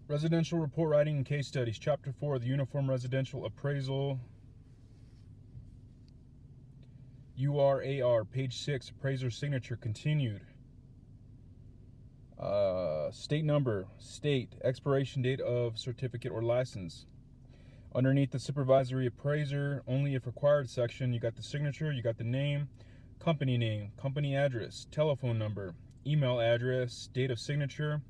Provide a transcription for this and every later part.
Residential report writing and case studies. Chapter 4, the Uniform Residential Appraisal. URAR, page 6, appraiser signature, continued. State number, state, expiration date of certificate or license. Underneath the supervisory appraiser, only if required section, you got the signature, you got the name, company address, telephone number, email address, date of signature,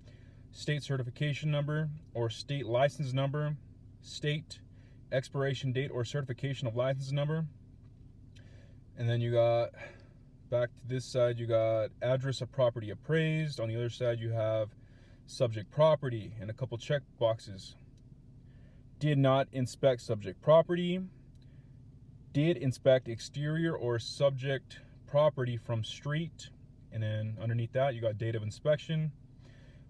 state certification number or state license number, state, expiration date or certification of license number. And then you got, back to this side, you got address of property appraised. On the other side, you have subject property and a couple check boxes. Did not inspect subject property. Did inspect exterior or subject property from street. And then underneath that, you got date of inspection.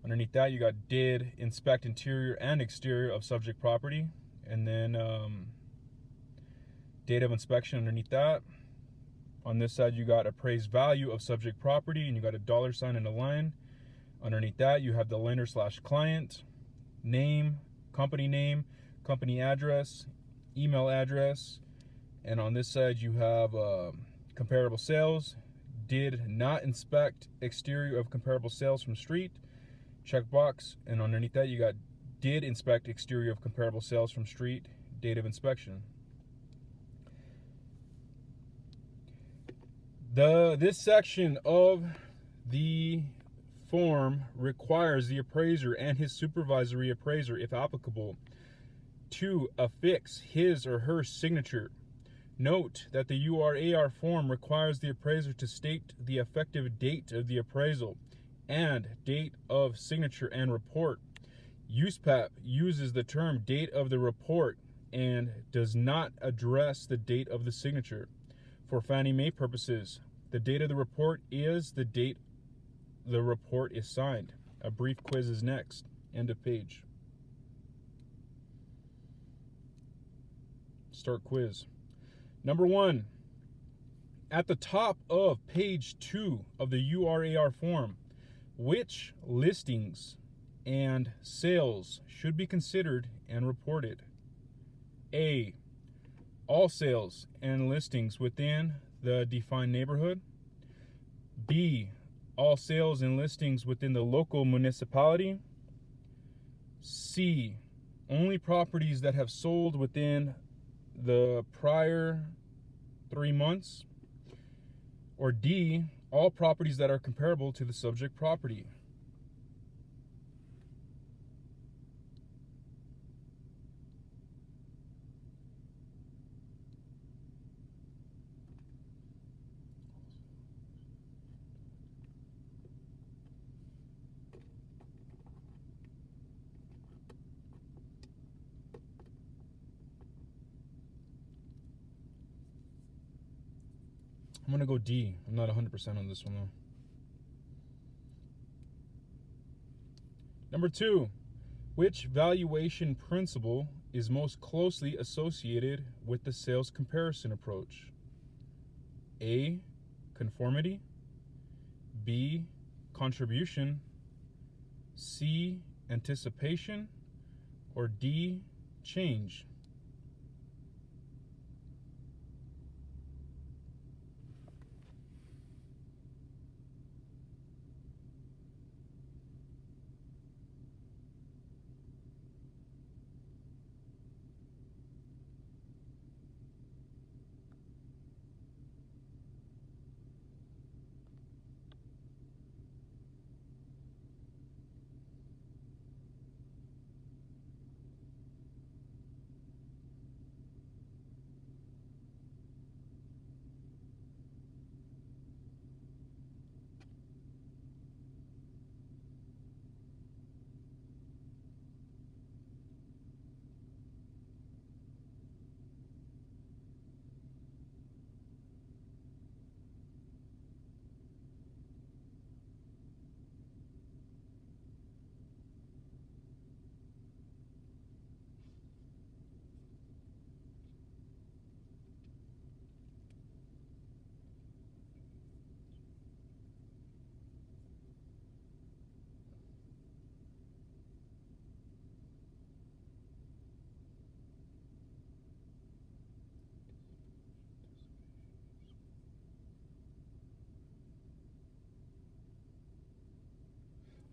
Underneath that, you got did inspect interior and exterior of subject property. And then date of inspection underneath that. On this side, you got appraised value of subject property, and you got a $sign and a line. Underneath that, you have the lender/client, name, company address, email address. And on this side, you have comparable sales. Did not inspect exterior of comparable sales from street. Checkbox. And underneath that, you got did inspect exterior of comparable sales from street. Date of inspection. This section of the form requires the appraiser and his supervisory appraiser, if applicable, to affix his or her signature. Note that the URAR form requires the appraiser to state the effective date of the appraisal and date of signature and report. USPAP uses the term date of the report and does not address the date of the signature. For Fannie Mae purposes, the date of the report is the date the report is signed. A brief quiz is next. End of page. Start quiz. Number 1. At the top of page 2 of the URAR form, which listings and sales should be considered and reported? A. All sales and listings within the defined neighborhood. B. All sales and listings within the local municipality. C. Only properties that have sold within the prior 3 months. Or D. All properties that are comparable to the subject property. I'm going to go D. I'm not 100% on this one though. Number 2, which valuation principle is most closely associated with the sales comparison approach? A. Conformity. B. Contribution. C. Anticipation. Or D. Change.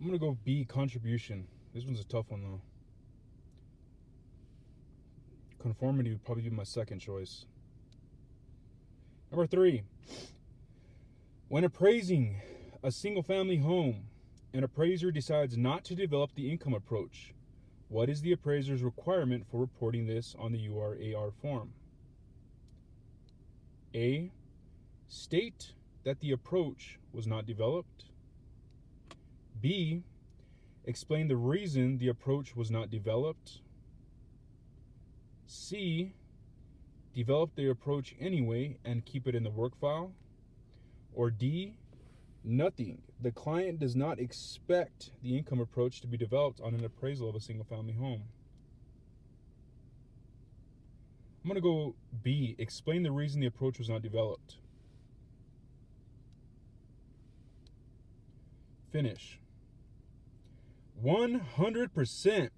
I'm going to go B, contribution. This one's a tough one, though. Conformity would probably be my second choice. Number 3. When appraising a single-family home, an appraiser decides not to develop the income approach. What is the appraiser's requirement for reporting this on the URAR form? A. State that the approach was not developed. B. Explain the reason the approach was not developed. C. Develop the approach anyway and keep it in the work file. Or D. Nothing. The client does not expect the income approach to be developed on an appraisal of a single-family home. I'm going to go B. Explain the reason the approach was not developed. Finish. 100%.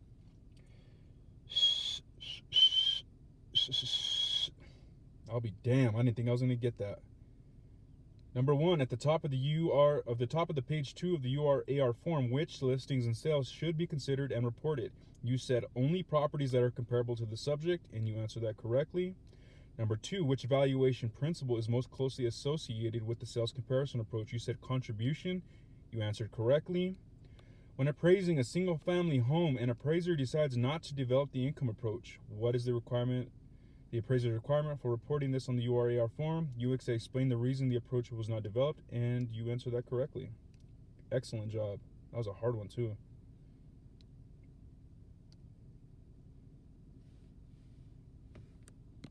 I'll be damned. I didn't think I was going to get that. Number 1, at the top of the page 2 of the URAR form, which listings and sales should be considered and reported? You said only properties that are comparable to the subject, and you answered that correctly. Number 2, which valuation principle is most closely associated with the sales comparison approach? You said contribution. You answered correctly. When appraising a single-family home, an appraiser decides not to develop the income approach. What is the requirement? The appraiser's requirement for reporting this on the URAR form? You explain the reason the approach was not developed, and you answered that correctly. Excellent job. That was a hard one, too.